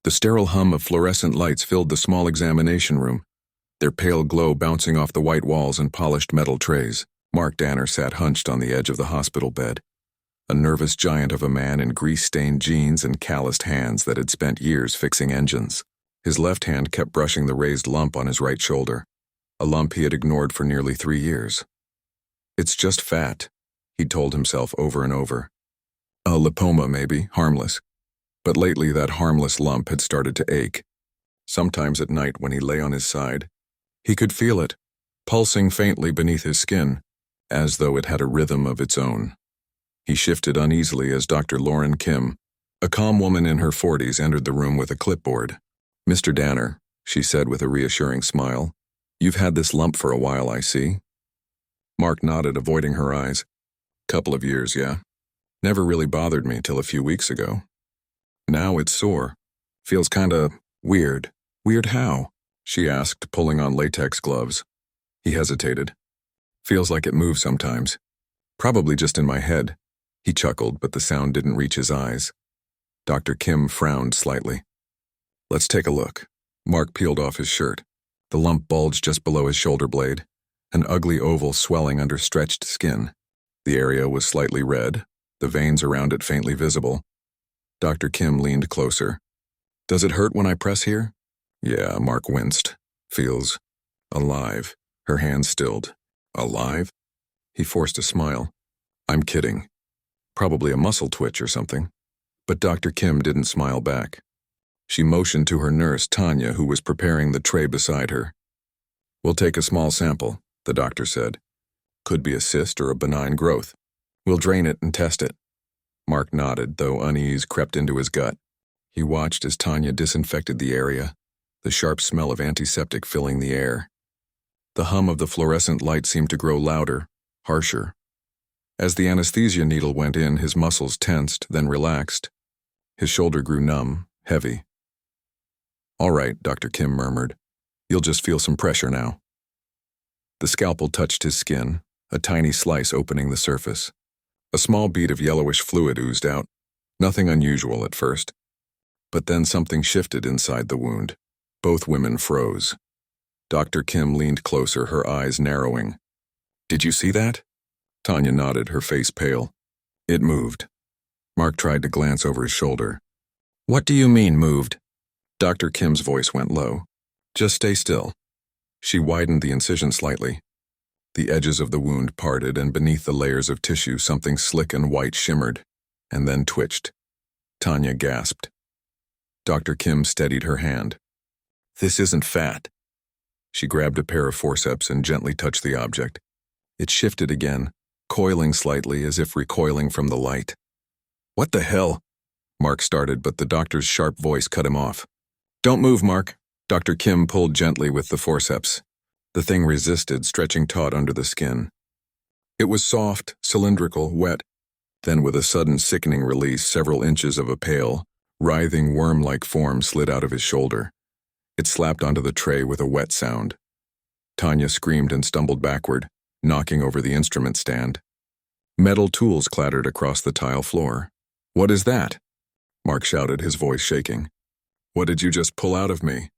The sterile hum of fluorescent lights filled the small examination room, their pale glow bouncing off the white walls and polished metal trays. Mark Danner sat hunched on the edge of the hospital bed, a nervous giant of a man in grease-stained jeans and calloused hands that had spent years fixing engines. His left hand kept brushing the raised lump on his right shoulder, a lump he had ignored for nearly 3 years. "It's just fat," he'd told himself over and over. A lipoma, maybe, harmless. But lately that harmless lump had started to ache. Sometimes at night when he lay on his side, he could feel it, pulsing faintly beneath his skin, as though it had a rhythm of its own. He shifted uneasily as Dr. Lauren Kim, a calm woman in her 40s, entered the room with a clipboard. "Mr. Danner," she said with a reassuring smile, "you've had this lump for a while, I see." Mark nodded, avoiding her eyes. "Couple of years, yeah. Never really bothered me till a few weeks ago. Now it's sore. Feels kinda weird." "Weird how?" she asked, pulling on latex gloves. He hesitated. "Feels like it moves sometimes. Probably just in my head." He chuckled, but the sound didn't reach his eyes. Dr. Kim frowned slightly. "Let's take a look." Mark peeled off his shirt. The lump bulged just below his shoulder blade, an ugly oval swelling under stretched skin. The area was slightly red, the veins around it faintly visible. Dr. Kim leaned closer. "Does it hurt when I press here?" "Yeah," Mark winced. "Feels alive." Her hand stilled. "Alive?" He forced a smile. "I'm kidding. Probably a muscle twitch or something." But Dr. Kim didn't smile back. She motioned to her nurse, Tanya, who was preparing the tray beside her. "We'll take a small sample," the doctor said. "Could be a cyst or a benign growth. We'll drain it and test it." Mark nodded, though unease crept into his gut. He watched as Tanya disinfected the area, the sharp smell of antiseptic filling the air. The hum of the fluorescent light seemed to grow louder, harsher. As the anesthesia needle went in, his muscles tensed, then relaxed. His shoulder grew numb, heavy. "All right," Dr. Kim murmured. "You'll just feel some pressure now." The scalpel touched his skin, a tiny slice opening the surface. A small bead of yellowish fluid oozed out. Nothing unusual at first. But then something shifted inside the wound. Both women froze. Dr. Kim leaned closer, her eyes narrowing. "Did you see that?" Tanya nodded, her face pale. "It moved." Mark tried to glance over his shoulder. "What do you mean, moved?" Dr. Kim's voice went low. "Just stay still." She widened the incision slightly. The edges of the wound parted, and beneath the layers of tissue something slick and white shimmered, and then twitched. Tanya gasped. Dr. Kim steadied her hand. "This isn't fat." She grabbed a pair of forceps and gently touched the object. It shifted again, coiling slightly as if recoiling from the light. "What the hell?" Mark started, but the doctor's sharp voice cut him off. "Don't move, Mark." Dr. Kim pulled gently with the forceps. The thing resisted, stretching taut under the skin. It was soft, cylindrical, wet. Then with a sudden sickening release, several inches of a pale, writhing worm-like form slid out of his shoulder. It slapped onto the tray with a wet sound. Tanya screamed and stumbled backward, knocking over the instrument stand. Metal tools clattered across the tile floor. "What is that?" Mark shouted, his voice shaking. "What did you just pull out of me?"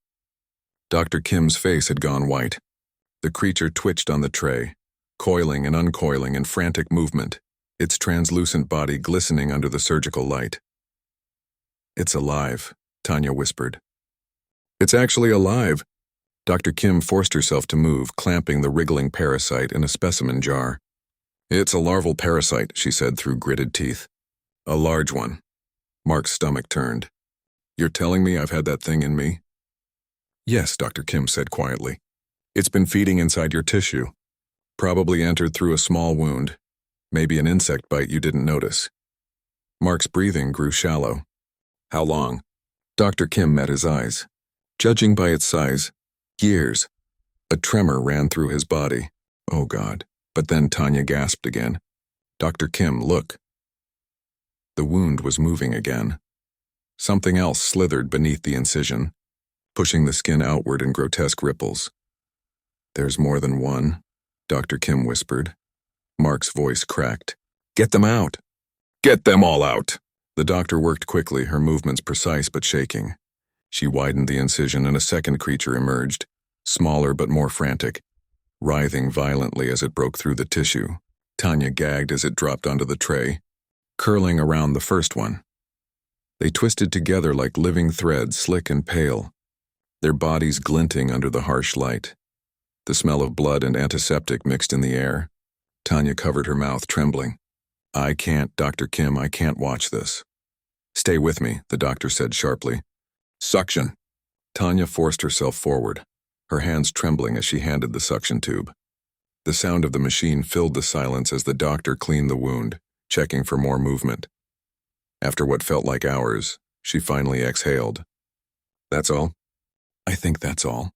Dr. Kim's face had gone white. The creature twitched on the tray, coiling and uncoiling in frantic movement, its translucent body glistening under the surgical light. "It's alive," Tanya whispered. "It's actually alive." Dr. Kim forced herself to move, clamping the wriggling parasite in a specimen jar. "It's a larval parasite," she said through gritted teeth. "A large one." Mark's stomach turned. "You're telling me I've had that thing in me?" "Yes," Dr. Kim said quietly. "It's been feeding inside your tissue. Probably entered through a small wound. Maybe an insect bite you didn't notice." Mark's breathing grew shallow. "How long?" Dr. Kim met his eyes. "Judging by its size, years." A tremor ran through his body. "Oh, God." But then Tanya gasped again. "Dr. Kim, look." The wound was moving again. Something else slithered beneath the incision, pushing the skin outward in grotesque ripples. "There's more than one," Dr. Kim whispered. Mark's voice cracked. "Get them out!" "Get them all out!" The doctor worked quickly, her movements precise but shaking. She widened the incision and a second creature emerged, smaller but more frantic, writhing violently as it broke through the tissue. Tanya gagged as it dropped onto the tray, curling around the first one. They twisted together like living threads, slick and pale, their bodies glinting under the harsh light. The smell of blood and antiseptic mixed in the air. Tanya covered her mouth, trembling. "I can't, Dr. Kim, I can't watch this." "Stay with me," the doctor said sharply. "Suction." Tanya forced herself forward, her hands trembling as she handed the suction tube. The sound of the machine filled the silence as the doctor cleaned the wound, checking for more movement. After what felt like hours, she finally exhaled. "That's all?" "I think that's all."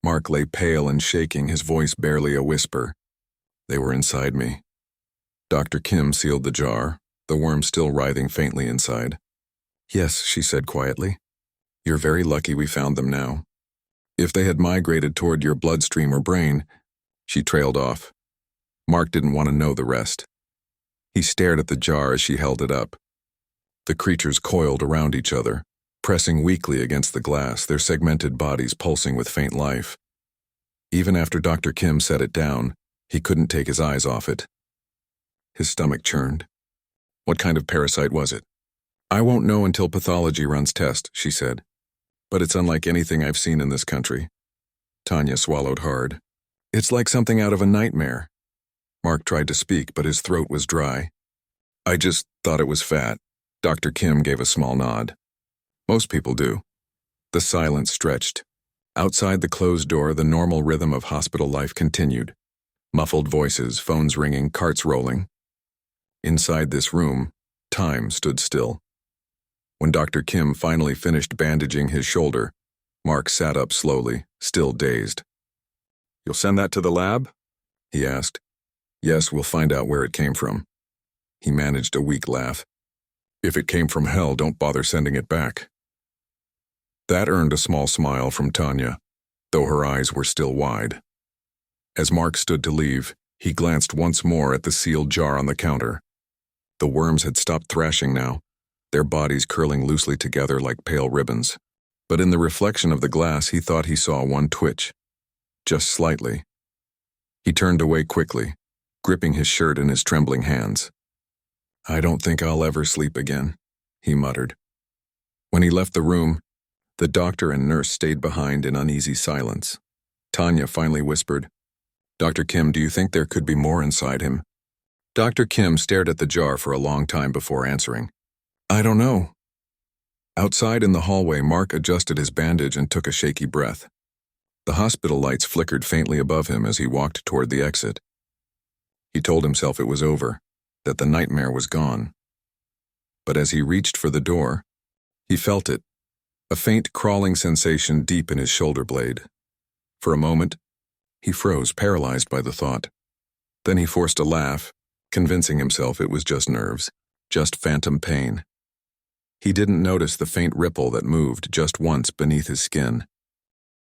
Mark lay pale and shaking, his voice barely a whisper. "They were inside me." Dr. Kim sealed the jar, the worm still writhing faintly inside. "Yes," she said quietly. "You're very lucky we found them now. If they had migrated toward your bloodstream or brain..." She trailed off. Mark didn't want to know the rest. He stared at the jar as she held it up. The creatures coiled around each other, pressing weakly against the glass, their segmented bodies pulsing with faint life. Even after Dr. Kim set it down, he couldn't take his eyes off it. His stomach churned. "What kind of parasite was it?" "I won't know until pathology runs tests," she said. "But it's unlike anything I've seen in this country." Tanya swallowed hard. "It's like something out of a nightmare." Mark tried to speak, but his throat was dry. "I just thought it was fat." Dr. Kim gave a small nod. "Most people do." The silence stretched. Outside the closed door, the normal rhythm of hospital life continued. Muffled voices, phones ringing, carts rolling. Inside this room, time stood still. When Dr. Kim finally finished bandaging his shoulder, Mark sat up slowly, still dazed. "You'll send that to the lab?" he asked. "Yes, we'll find out where it came from." He managed a weak laugh. "If it came from hell, don't bother sending it back." That earned a small smile from Tanya, though her eyes were still wide. As Mark stood to leave, he glanced once more at the sealed jar on the counter. The worms had stopped thrashing now, their bodies curling loosely together like pale ribbons. But in the reflection of the glass, he thought he saw one twitch. Just slightly. He turned away quickly, gripping his shirt in his trembling hands. "I don't think I'll ever sleep again," he muttered. When he left the room, the doctor and nurse stayed behind in uneasy silence. Tanya finally whispered, "Dr. Kim, do you think there could be more inside him?" Dr. Kim stared at the jar for a long time before answering. "I don't know." Outside in the hallway, Mark adjusted his bandage and took a shaky breath. The hospital lights flickered faintly above him as he walked toward the exit. He told himself it was over, that the nightmare was gone. But as he reached for the door, he felt it, a faint crawling sensation deep in his shoulder blade. For a moment, he froze, paralyzed by the thought. Then he forced a laugh, convincing himself it was just nerves, just phantom pain. He didn't notice the faint ripple that moved just once beneath his skin.